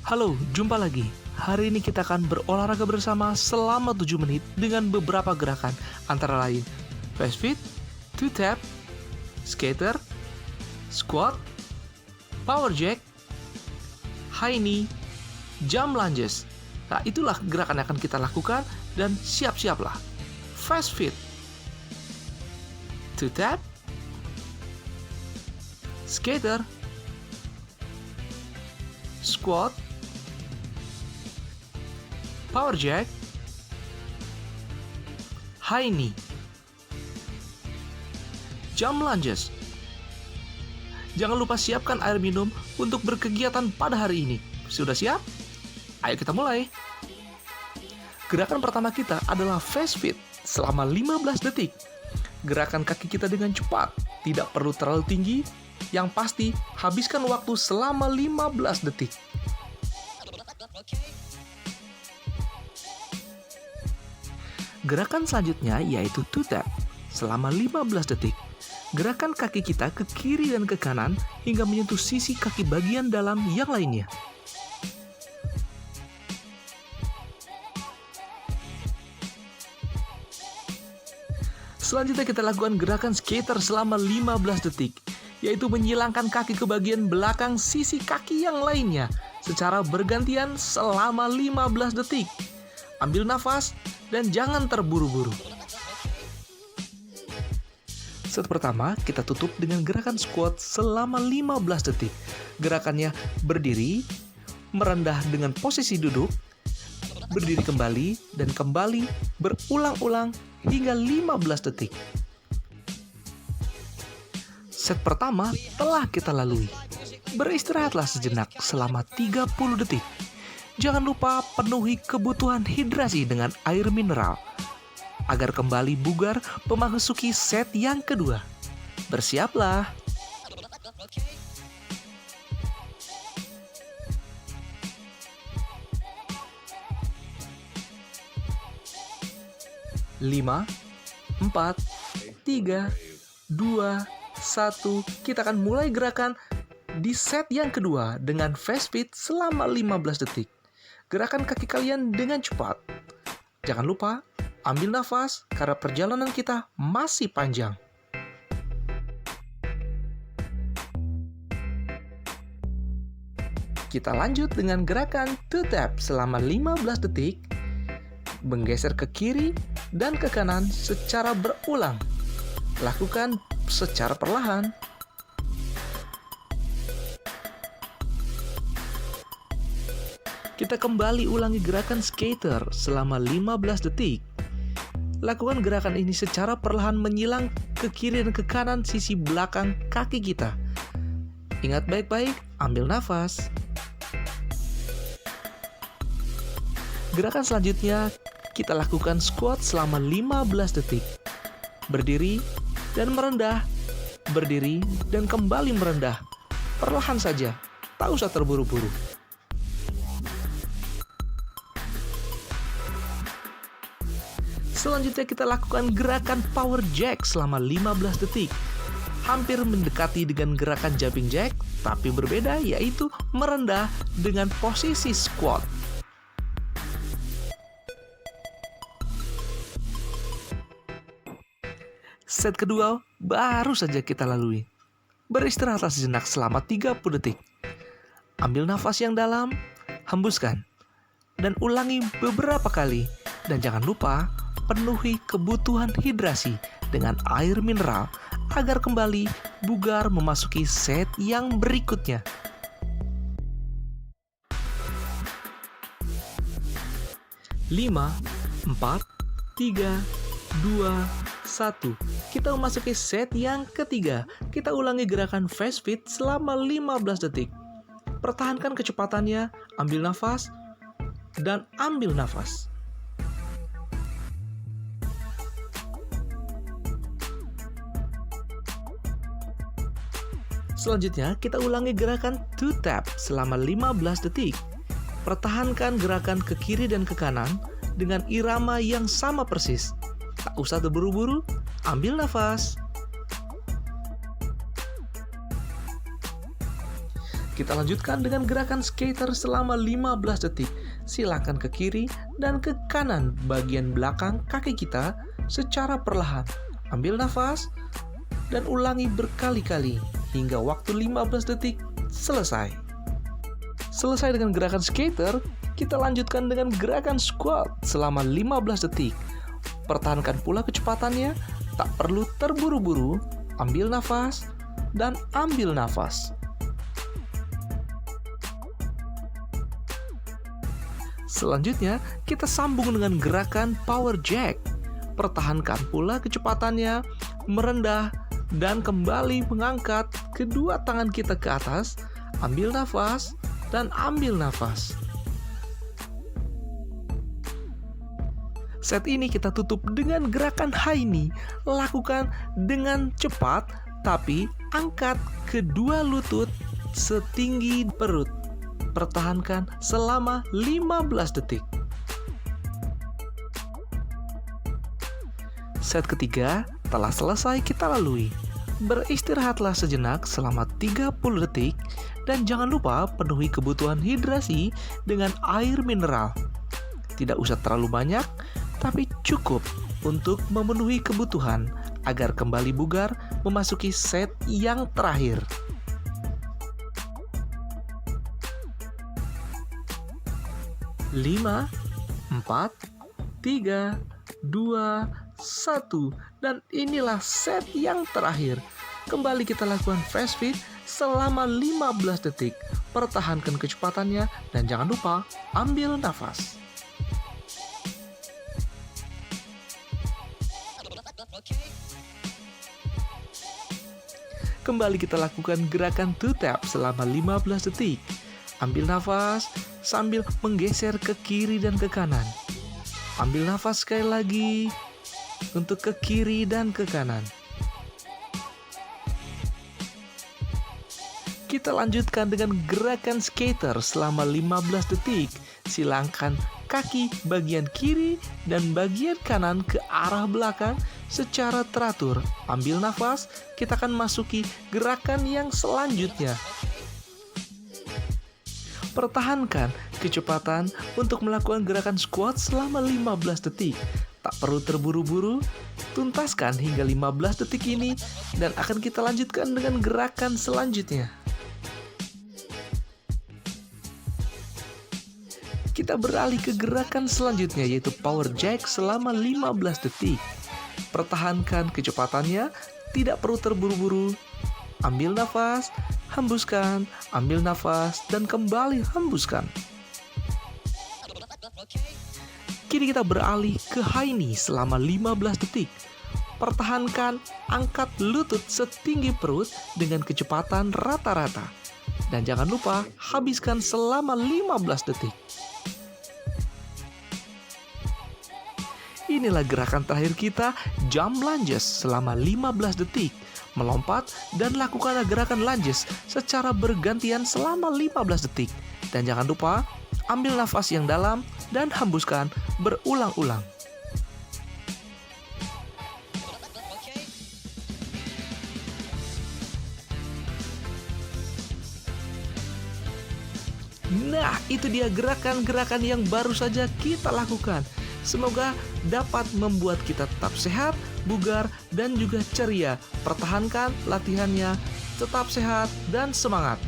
Halo, jumpa lagi. Hari ini kita akan berolahraga bersama selama 7 menit dengan beberapa gerakan antara lain fast feet, two tap, skater, squat, power jack, high knee, jump lunges. Nah, itulah gerakan yang akan kita lakukan dan siap-siaplah. Fast feet, two tap, skater, squat, power jack, high knee, jump lunges. Jangan lupa siapkan air minum untuk berkegiatan pada hari ini. Sudah siap? Ayo kita mulai. Gerakan pertama kita adalah fast feet selama 15 detik. Gerakan kaki kita dengan cepat, tidak perlu terlalu tinggi. Yang pasti, habiskan waktu selama 15 detik. Gerakan selanjutnya yaitu two tap selama 15 detik. Gerakan kaki kita ke kiri dan ke kanan hingga menyentuh sisi kaki bagian dalam yang lainnya. Selanjutnya kita lakukan gerakan skater selama 15 detik, yaitu menyilangkan kaki ke bagian belakang sisi kaki yang lainnya secara bergantian selama 15 detik. Ambil nafas dan jangan terburu-buru. Set pertama, kita tutup dengan gerakan squat selama 15 detik. Gerakannya berdiri, merendah dengan posisi duduk, berdiri kembali, dan kembali berulang-ulang hingga 15 detik. Set pertama telah kita lalui. Beristirahatlah sejenak selama 30 detik. Jangan lupa penuhi kebutuhan hidrasi dengan air mineral agar kembali bugar memasuki set yang kedua. Bersiaplah. Lima, 4, 3, 2, 1. Kita akan mulai gerakan di set yang kedua dengan fast feet selama 15 detik. Gerakan kaki kalian dengan cepat. Jangan lupa ambil nafas karena perjalanan kita masih panjang. Kita lanjut dengan gerakan two tap selama 15 detik. Menggeser ke kiri dan ke kanan secara berulang. Lakukan secara perlahan. Kita kembali ulangi gerakan skater selama 15 detik. Lakukan gerakan ini secara perlahan menyilang ke kiri dan ke kanan sisi belakang kaki kita. Ingat baik-baik, ambil nafas. Gerakan selanjutnya, kita lakukan squat selama 15 detik. Berdiri dan merendah, berdiri dan kembali merendah. Perlahan saja, tak usah terburu-buru. Selanjutnya kita lakukan gerakan power jack selama 15 detik. Hampir mendekati dengan gerakan jumping jack, tapi berbeda yaitu merendah dengan posisi squat. Set kedua baru saja kita lalui. Beristirahatlah sejenak selama 30 detik. Ambil nafas yang dalam, hembuskan, dan ulangi beberapa kali. Dan jangan lupa penuhi kebutuhan hidrasi dengan air mineral agar kembali bugar memasuki set yang berikutnya. Lima, 4, 3, 2, 1. Kita memasuki set yang ketiga. Kita ulangi gerakan fast feet selama 15 detik. Pertahankan kecepatannya, ambil nafas, dan ambil nafas. Selanjutnya, kita ulangi gerakan two tap selama 15 detik. Pertahankan gerakan ke kiri dan ke kanan dengan irama yang sama persis. Tak usah terburu-buru, ambil nafas. Kita lanjutkan dengan gerakan skater selama 15 detik. Silakan ke kiri dan ke kanan bagian belakang kaki kita secara perlahan. Ambil nafas dan ulangi berkali-kali hingga waktu 15 detik selesai. Selesai dengan gerakan skater, kita lanjutkan dengan gerakan squat selama 15 detik. Pertahankan pula kecepatannya, tak perlu terburu-buru. Ambil nafas dan ambil nafas. Selanjutnya, kita sambung dengan gerakan power jack. Pertahankan pula kecepatannya, merendah, dan kembali mengangkat kedua tangan kita ke atas. Ambil nafas, dan ambil nafas. Set ini kita tutup dengan gerakan high knee. Lakukan dengan cepat, tapi angkat kedua lutut setinggi perut. Pertahankan selama 15 detik. Set ketiga telah selesai kita lalui. Beristirahatlah sejenak selama 30 detik dan jangan lupa penuhi kebutuhan hidrasi dengan air mineral. Tidak usah terlalu banyak, tapi cukup untuk memenuhi kebutuhan agar kembali bugar memasuki set yang terakhir. 5, 4, 3, 2, 1. Dan inilah set yang terakhir. Kembali kita lakukan fast feet selama 15 detik. Pertahankan kecepatannya dan jangan lupa ambil nafas. Kembali kita lakukan gerakan two tap selama 15 detik. Ambil nafas sambil menggeser ke kiri dan ke kanan. Ambil nafas sekali lagi untuk ke kiri dan ke kanan. Kita lanjutkan dengan gerakan skater selama 15 detik. Silangkan kaki bagian kiri dan bagian kanan ke arah belakang secara teratur. Ambil nafas, kita akan masuki gerakan yang selanjutnya. Pertahankan kecepatan untuk melakukan gerakan squat selama 15 detik. Tak perlu terburu-buru, tuntaskan hingga 15 detik ini dan akan kita lanjutkan dengan gerakan selanjutnya. Kita beralih ke gerakan selanjutnya yaitu power jack selama 15 detik. Pertahankan kecepatannya, tidak perlu terburu-buru. Ambil nafas, hembuskan, ambil nafas, dan kembali hembuskan. Kini kita beralih ke high knee selama 15 detik. Pertahankan, angkat lutut setinggi perut dengan kecepatan rata-rata. Dan jangan lupa, habiskan selama 15 detik. Inilah gerakan terakhir kita, jump lunges selama 15 detik. Melompat dan lakukanlah gerakan lunges secara bergantian selama 15 detik. Dan jangan lupa, ambil nafas yang dalam dan hembuskan berulang-ulang. Nah, itu dia gerakan-gerakan yang baru saja kita lakukan. Semoga dapat membuat kita tetap sehat, bugar, dan juga ceria. Pertahankan latihannya, tetap sehat dan semangat.